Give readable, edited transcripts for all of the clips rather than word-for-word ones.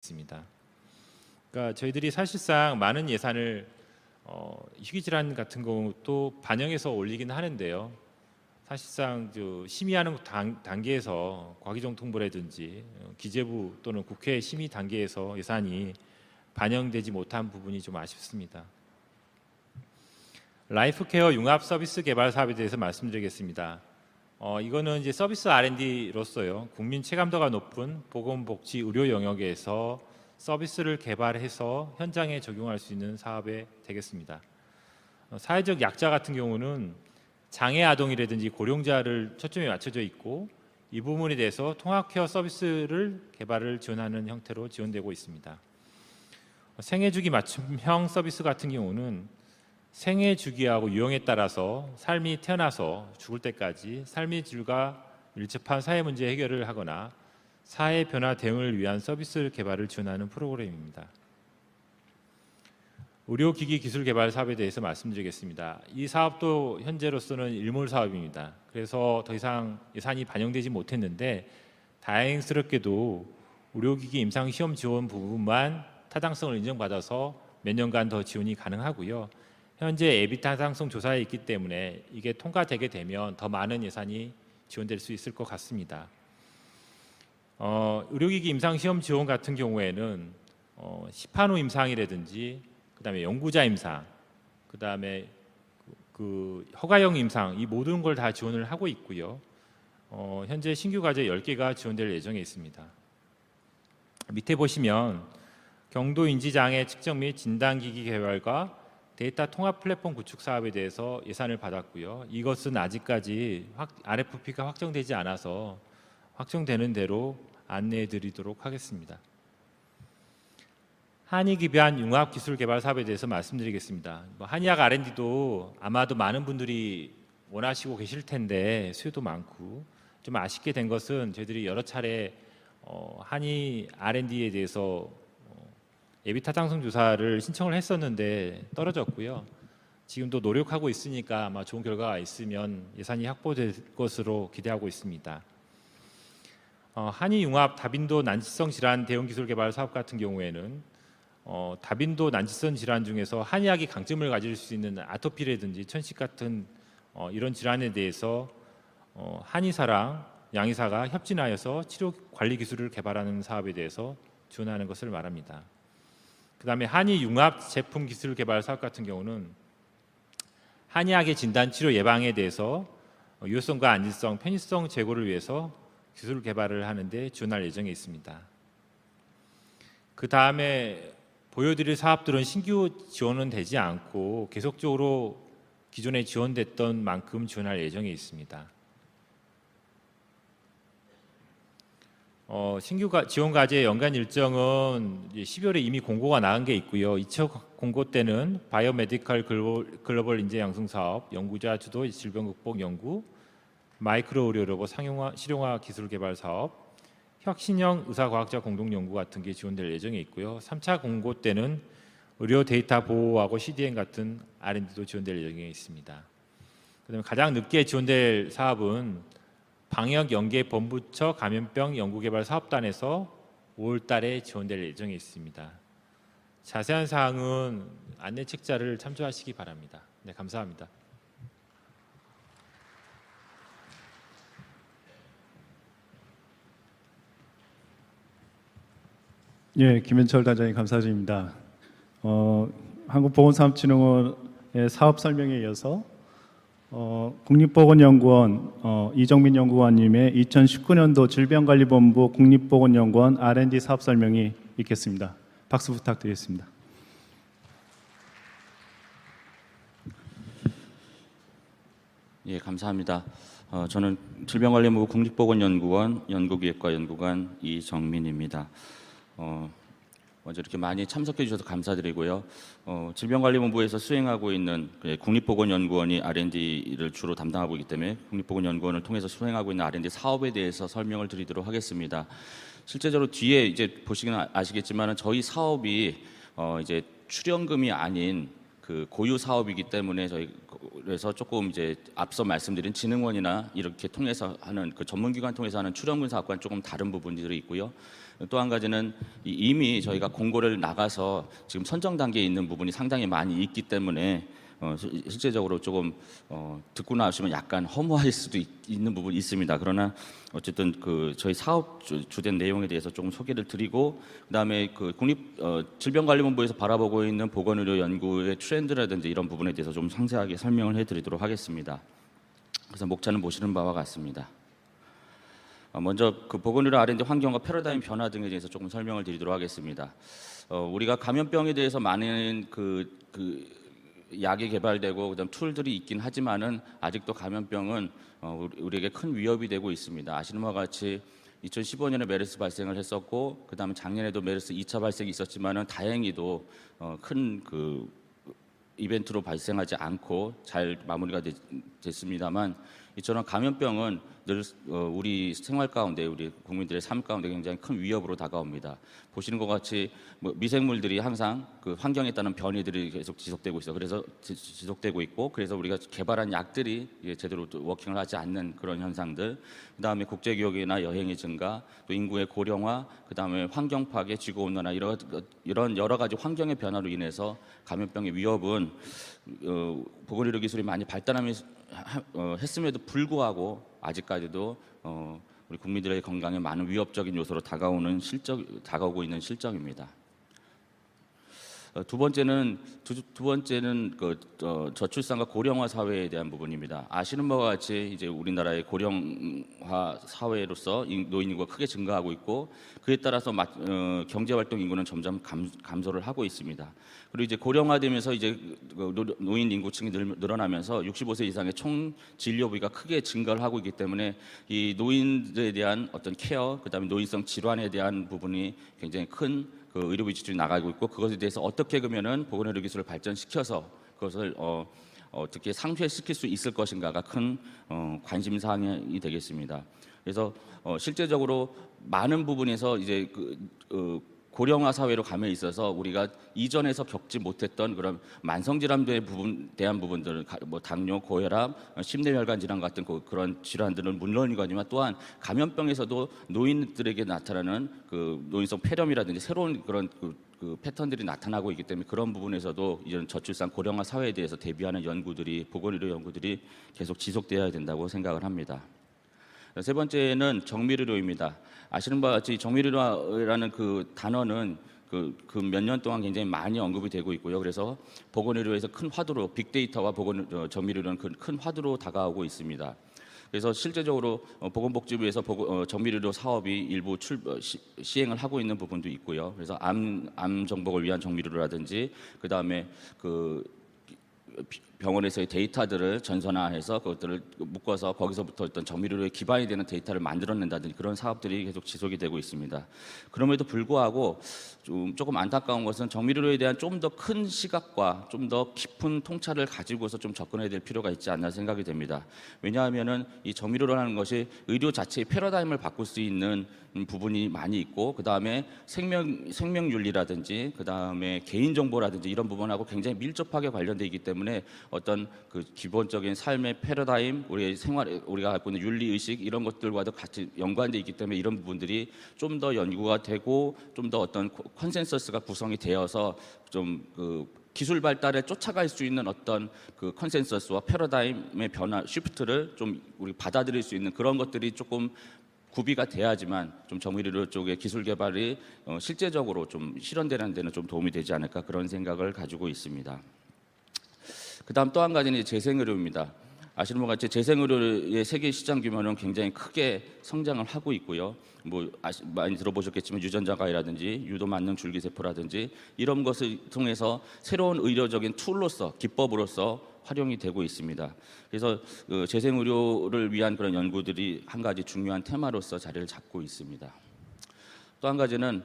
있습니다. 그러니까 저희들이 사실상 많은 예산을 희귀질환 같은 것도 반영해서 올리긴 하는데요. 사실상 심의하는 단계에서 과기정통부라든지 기재부 또는 국회 심의 단계에서 예산이 반영되지 못한 부분이 좀 아쉽습니다. 라이프케어 융합 서비스 개발 사업에 대해서 말씀드리겠습니다. 이거는 이제 서비스 R&D로서요, 국민 체감도가 높은 보건복지 의료 영역에서 서비스를 개발해서 현장에 적용할 수 있는 사업에 되겠습니다. 사회적 약자 같은 경우는 장애 아동이라든지 고령자를 초점이 맞춰져 있고, 이 부분에 대해서 통합 케어 서비스를 개발을 지원하는 형태로 지원되고 있습니다. 생애 주기 맞춤형 서비스 같은 경우는 생애 주기하고 유형에 따라서 삶이 태어나서 죽을 때까지 삶의 질과 밀접한 사회 문제 해결을 하거나 사회 변화 대응을 위한 서비스 개발을 지원하는 프로그램입니다. 의료기기 기술 개발 사업에 대해서 말씀드리겠습니다. 이 사업도 현재로서는 일몰 사업입니다. 그래서 더 이상 예산이 반영되지 못했는데, 다행스럽게도 의료기기 임상 시험 지원 부분만 타당성을 인정받아서 몇 년간 더 지원이 가능하고요. 현재 예비 타당성 조사에 있기 때문에 이게 통과되게 되면 더 많은 예산이 지원될 수 있을 것 같습니다. 의료기기 임상 시험 지원 같은 경우에는 시판후 임상이라든지 그다음에 연구자 임상, 그다음에 허가형 임상, 이 모든 걸 다 지원을 하고 있고요. 현재 신규 과제 10개가 지원될 예정에 있습니다. 밑에 보시면 경도 인지장애 측정 및 진단기기 개발과 데이터 통합 플랫폼 구축 사업에 대해서 예산을 받았고요. 이것은 아직까지 RFP가 확정되지 않아서 확정되는 대로 안내해 드리도록 하겠습니다. 한의 기반 융합 기술 개발 사업에 대해서 말씀드리겠습니다. 한의학 R&D도 아마도 많은 분들이 원하시고 계실 텐데 수요도 많고, 좀 아쉽게 된 것은 저희들이 여러 차례 한의 R&D에 대해서 예비 타당성 조사를 신청을 했었는데 떨어졌고요. 지금도 노력하고 있으니까 아마 좋은 결과가 있으면 예산이 확보될 것으로 기대하고 있습니다. 한의융합 다빈도 난치성 질환 대응 기술 개발 사업 같은 경우에는 다빈도 난치성 질환 중에서 한의학이 강점을 가질 수 있는 아토피라든지 천식 같은 이런 질환에 대해서 한의사랑 양의사가 협진하여서 치료 관리 기술을 개발하는 사업에 대해서 지원하는 것을 말합니다. 그다음에 한의융합 제품 기술 개발 사업 같은 경우는 한의학의 진단 치료 예방에 대해서 유효성과 안전성, 편의성 제고를 위해서 기술 개발을 하는데 지원할 예정에 있습니다. 그 다음에 보여드릴 사업들은 신규 지원은 되지 않고 계속적으로 기존에 지원됐던 만큼 지원할 예정에 있습니다. 신규 지원 과제 연간 일정은 12월에 이미 공고가 나온 게 있고요. 2차 공고 때는 바이오메디컬 글로벌 인재 양성 사업, 연구자 주도 질병 극복 연구, 마이크로 의료 로봇 상용화 실용화 기술 개발 사업, 혁신형 의사과학자 공동 연구 같은 게 지원될 예정에 있고요. 3차 공고 때는 의료 데이터 보호하고 CDN 같은 R&D도 지원될 예정에 있습니다. 그다음에 가장 늦게 지원될 사업은 방역연계본부처 감염병 연구개발 사업단에서 5월 달에 지원될 예정에 있습니다. 자세한 사항은 안내 책자를 참조하시기 바랍니다. 네, 감사합니다. 예, 김현철 단장님 감사드립니다. 한국보건사업진흥원의 사업 설명에 이어서 국립보건연구원 이정민 연구원님의 2019년도 질병관리본부 국립보건연구원 R&D 사업 설명이 있겠습니다. 박수 부탁드리겠습니다. 예, 감사합니다. 저는 질병관리본부 국립보건연구원 연구기획과 연구관 이정민입니다. 먼저 이렇게 많이 참석해 주셔서 감사드리고요. 질병관리본부에서 수행하고 있는 국립보건연구원이 R&D를 주로 담당하고 있기 때문에 국립보건연구원을 통해서 수행하고 있는 R&D 사업에 대해서 설명을 드리도록 하겠습니다. 실제적으로 뒤에 이제 보시면 아시겠지만 저희 사업이 이제 출연금이 아닌 그 고유 사업이기 때문에 저희 그래서 조금 이제 앞서 말씀드린 진흥원이나 이렇게 통해서 하는 그 전문기관 통해서 하는 출연군 사업과는 조금 다른 부분들이 있고요. 또 한 가지는 이미 저희가 공고를 나가서 지금 선정 단계에 있는 부분이 상당히 많이 있기 때문에 실제적으로 조금 듣고 나시면 약간 허무할 수도 있는 부분이 있습니다. 그러나 어쨌든 그 저희 사업 주된 내용에 대해서 조금 소개를 드리고, 그다음에 그 질병관리본부에서 바라보고 있는 보건의료 연구의 트렌드라든지 이런 부분에 대해서 좀 상세하게 설명을 해드리도록 하겠습니다. 그래서 목차는 보시는 바와 같습니다. 먼저 그 보건의료 R&D 환경과 패러다임 변화 등에 대해서 조금 설명을 드리도록 하겠습니다. 우리가 감염병에 대해서 많은 그 약이 개발되고 그다음 툴들이 있긴 하지만은 아직도 감염병은 우리에게 큰 위협이 되고 있습니다. 아시는 바와 같이 2015년에 메르스 발생을 했었고, 그다음에 작년에도 메르스 2차 발생이 있었지만은 다행히도 큰 그 이벤트로 발생하지 않고 잘 마무리가 됐습니다만, 이처럼 감염병은 늘 우리 생활 가운데, 우리 국민들의 삶 가운데 굉장히 큰 위협으로 다가옵니다. 보시는 것 같이 미생물들이 항상 그 환경에 따른 변이들이 계속 지속되고 있어. 그래서 지속되고 있고, 그래서 우리가 개발한 약들이 제대로 워킹을 하지 않는 그런 현상들. 그다음에 국제 교역이나 여행의 증가, 또 인구의 고령화, 그다음에 환경 파괴, 지구 온난화 이런 여러 가지 환경의 변화로 인해서 감염병의 위협은 보건의료 기술이 많이 했음에도 불구하고 아직까지도 우리 국민들의 건강에 많은 위협적인 요소로 다가오고 있는 실정입니다. 두 번째는 그 저출산과 고령화 사회에 대한 부분입니다. 아시는 바와 같이 이제 우리나라의 고령화 사회로서 노인 인구가 크게 증가하고 있고, 그에 따라서 경제 활동 인구는 점점 감소를 하고 있습니다. 그리고 이제 고령화되면서 이제 노인 인구층이 늘어나면서 65세 이상의 총 진료비가 크게 증가를 하고 있기 때문에 이 노인들에 대한 어떤 케어, 그다음에 노인성 질환에 대한 부분이 굉장히 큰 그 의료비 지출이 나가고 있고, 그것에 대해서 어떻게 그러면은 보건의료 기술을 발전시켜서 그것을 어떻게 상쇄시킬 수 있을 것인가가 큰 관심 사항이 되겠습니다. 그래서 실제적으로 많은 부분에서 이제 고령화 사회로 감에 있어서 우리가 이전에서 겪지 못했던 그런 만성질환에 대한 부분들, 뭐 당뇨, 고혈압, 심뇌혈관 질환 같은 그런 질환들은 물론이거니와 또한 감염병에서도 노인들에게 나타나는 그 노인성 폐렴이라든지 새로운 그런 그 패턴들이 나타나고 있기 때문에 그런 부분에서도 이런 저출산 고령화 사회에 대해서 대비하는 연구들이, 보건의료 연구들이 계속 지속되어야 된다고 생각을 합니다. 세 번째는 정밀의료입니다. 아시는 바와 같이 정밀의료라는 그 단어는 그 몇 년 동안 굉장히 많이 언급이 되고 있고요. 그래서 보건의료에서 큰 화두로 빅데이터와 정밀의료는 큰 화두로 다가오고 있습니다. 그래서 실제적으로 보건복지부에서 정밀의료 사업이 일부 시행을 하고 있는 부분도 있고요. 그래서 암 정복을 위한 정밀의료라든지, 그 다음에 병원에서의 데이터들을 전산화해서 그것들을 묶어서 거기서부터 어떤 정밀의료에 기반이 되는 데이터를 만들어낸다든지 그런 사업들이 계속 지속이 되고 있습니다. 그럼에도 불구하고 조금 안타까운 것은 정밀의료에 대한 좀 더 큰 시각과 좀 더 깊은 통찰을 가지고서 좀 접근해야 될 필요가 있지 않나 생각이 됩니다. 왜냐하면은 이 정밀의료라는 것이 의료 자체의 패러다임을 바꿀 수 있는 부분이 많이 있고, 그 다음에 생명윤리라든지, 그 다음에 개인정보라든지 이런 부분하고 굉장히 밀접하게 관련되어 있기 때문에 어떤 그 기본적인 삶의 패러다임, 우리의 우리가 갖고 있는 윤리의식 이런 것들과도 같이 연관되어 있기 때문에 이런 부분들이 좀 더 연구가 되고 좀 더 어떤 컨센서스가 구성이 되어서 좀 기술 발달에 쫓아갈 수 있는 어떤 그 컨센서스와 패러다임의 변화, 쉬프트를 좀 우리 받아들일 수 있는 그런 것들이 조금 구비가 돼야지만 좀 정밀의료 쪽의 기술 개발이 실제적으로 좀 실현되는 데는 좀 도움이 되지 않을까, 그런 생각을 가지고 있습니다. 그다음 또 한 가지는 재생의료입니다. 아시는 것 같이 재생의료의 세계 시장 규모는 굉장히 크게 성장을 하고 있고요. 많이 들어보셨겠지만 유전자가이라든지 유도만능 줄기세포라든지 이런 것을 통해서 새로운 의료적인 툴로서, 기법으로서 활용이 되고 있습니다. 그래서 재생의료를 위한 그런 연구들이 한 가지 중요한 테마로서 자리를 잡고 있습니다. 또 한 가지는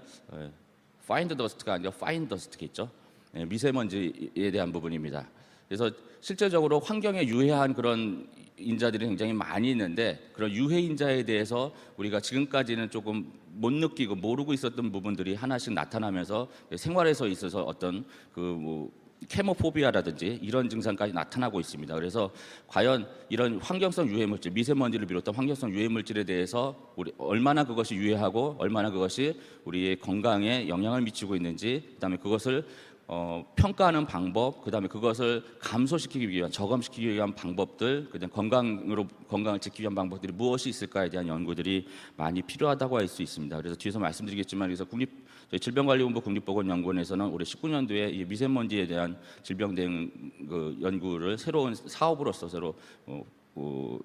find dust가 아니라 find dust겠죠. 미세먼지에 대한 부분입니다. 그래서 실제적으로 환경에 유해한 그런 인자들이 굉장히 많이 있는데, 그런 유해 인자에 대해서 우리가 지금까지는 조금 못 느끼고 모르고 있었던 부분들이 하나씩 나타나면서 생활에서 있어서 어떤 케모포비아라든지 이런 증상까지 나타나고 있습니다. 그래서 과연 이런 환경성 유해물질, 미세먼지를 비롯한 환경성 유해물질에 대해서 우리 얼마나 그것이 유해하고 얼마나 그것이 우리의 건강에 영향을 미치고 있는지, 그다음에 그것을 평가하는 방법, 그다음에 그것을 감소시키기 위한, 저감시키기 위한 방법들, 그다음 건강을 지키기 위한 방법들이 무엇이 있을까에 대한 연구들이 많이 필요하다고 할 수 있습니다. 그래서 뒤에서 말씀드리겠지만, 그래서 저희 질병관리본부 국립보건연구원에서는 올해 19년도에 이 미세먼지에 대한 질병 대응 그 연구를 새로운 사업으로서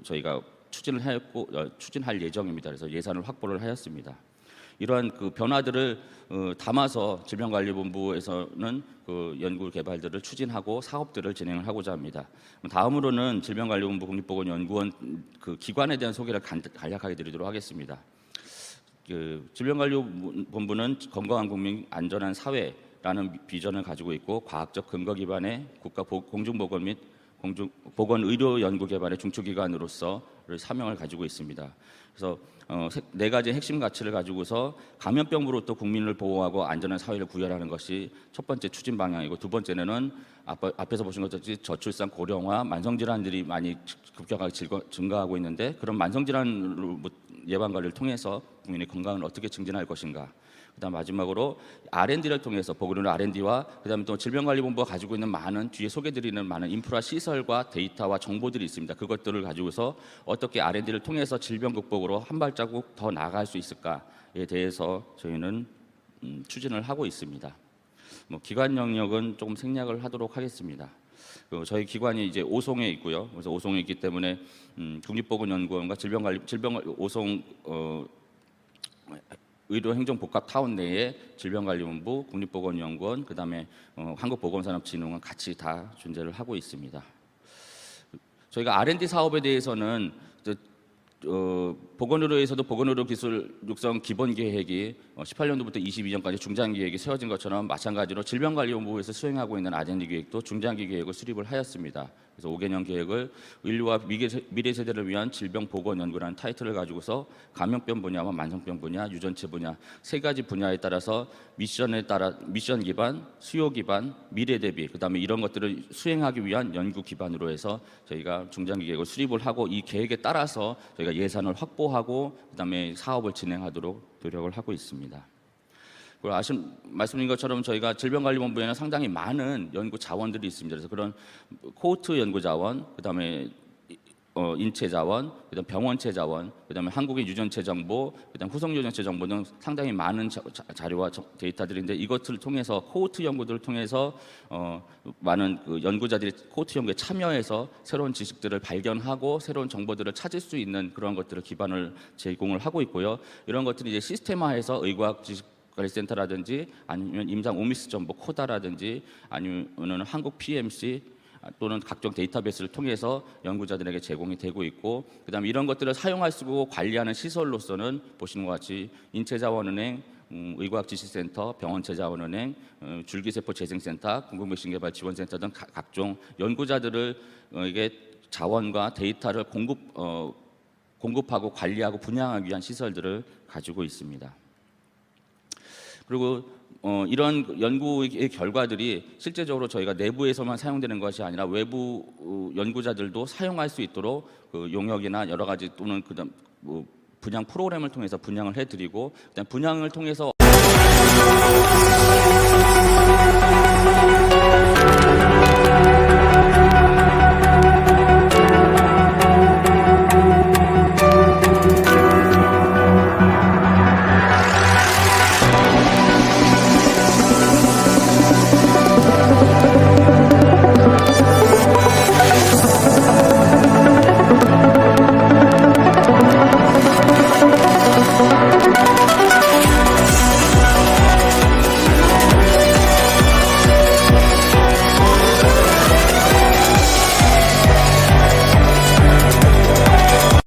저희가 추진할 예정입니다. 그래서 예산을 확보를 하였습니다. 이러한 그 변화들을 담아서 질병관리본부에서는 그 연구 개발들을 추진하고 사업들을 진행을 하고자 합니다. 다음으로는 질병관리본부 국립보건연구원 그 기관에 대한 소개를 간략하게 드리도록 하겠습니다. 그 질병관리본부는 건강한 국민, 안전한 사회라는 비전을 가지고 있고, 과학적 근거 기반의 국가 공중보건 및 보건의료 연구 개발의 중추기관으로서를 사명을 가지고 있습니다. 그래서 네 가지 핵심 가치를 가지고서 감염병으로부터 국민을 보호하고 안전한 사회를 구현하는 것이 첫 번째 추진 방향이고, 두 번째는 앞에서 보신 것처럼 저출산, 고령화, 만성질환들이 많이 급격하게 증가하고 있는데, 그런 만성질환 예방 관리를 통해서 국민의 건강을 어떻게 증진할 것인가. 그다음 마지막으로 R&D를 통해서 보건의료 R&D와 그다음에 또 질병관리본부가 가지고 있는 많은 뒤에 소개드리는 많은 인프라 시설과 데이터와 정보들이 있습니다. 그것들을 가지고서 어떻게 R&D를 통해서 질병 극복으로 한 발자국 더 나아갈 수 있을까에 대해서 저희는 추진을 하고 있습니다. 기관 영역은 조금 생략을 하도록 하겠습니다. 저희 기관이 이제 오송에 있고요. 그래서 오송에 있기 때문에 국립보건연구원과 오송 의료행정복합타운 내에 질병관리본부, 국립보건연구원, 그다음에 한국보건산업진흥원 같이 다 존재를 하고 있습니다. 저희가 R&D 사업에 대해서는 보건의료에서도 보건의료 기술 육성 기본 계획이 18년도부터 22년까지 중장기 계획이 세워진 것처럼, 마찬가지로 질병관리본부에서 수행하고 있는 R&D 계획도 중장기 계획을 수립을 하였습니다. 그래서 5개년 계획을 인류와 미래 세대를 위한 질병 보건 연구라는 타이틀을 가지고서 감염병 분야와 만성병 분야, 유전체 분야 세 가지 분야에 따라서 미션 기반, 수요 기반, 미래 대비, 그다음에 이런 것들을 수행하기 위한 연구 기반으로 해서 저희가 중장기 계획을 수립을 하고, 이 계획에 따라서 저희가 예산을 확보하고 그다음에 사업을 진행하도록 노력을 하고 있습니다. 그리고 말씀드린 것처럼 저희가 질병관리본부에는 상당히 많은 연구 자원들이 있습니다. 그래서 그런 코호트 연구 자원, 그다음에 인체 자원, 그다음 병원체 자원, 그다음에 한국의 유전체 정보, 그다음 후속 유전체 정보 등 상당히 많은 자료와 데이터들인데, 이것을 통해서 코호트 연구들을 통해서 많은 그 연구자들이 코호트 연구에 참여해서 새로운 지식들을 발견하고 새로운 정보들을 찾을 수 있는 그런 것들을 기반을 제공을 하고 있고요. 이런 것들이 이제 시스템화해서 의과학 지식 관리센터라든지 아니면 임상 오미스 정보 코다라든지 아니면 한국 PMC 또는 각종 데이터베이스를 통해서 연구자들에게 제공이 되고 있고, 그다음에 이런 것들을 사용할 수 있고 관리하는 시설로서는 보시는 것 같이 인체자원은행, 의과학지식센터, 병원체자원은행, 줄기세포재생센터, 공공백신개발 지원센터 등 각종 연구자들에게 자원과 데이터를 공급하고 관리하고 분양하기 위한 시설들을 가지고 있습니다. 그리고 이런 연구의 결과들이 실제적으로 저희가 내부에서만 사용되는 것이 아니라 외부 연구자들도 사용할 수 있도록 그 용역이나 여러 가지 또는 그다음 분양 프로그램을 통해서 분양을 해드리고, 그다음 분양을 통해서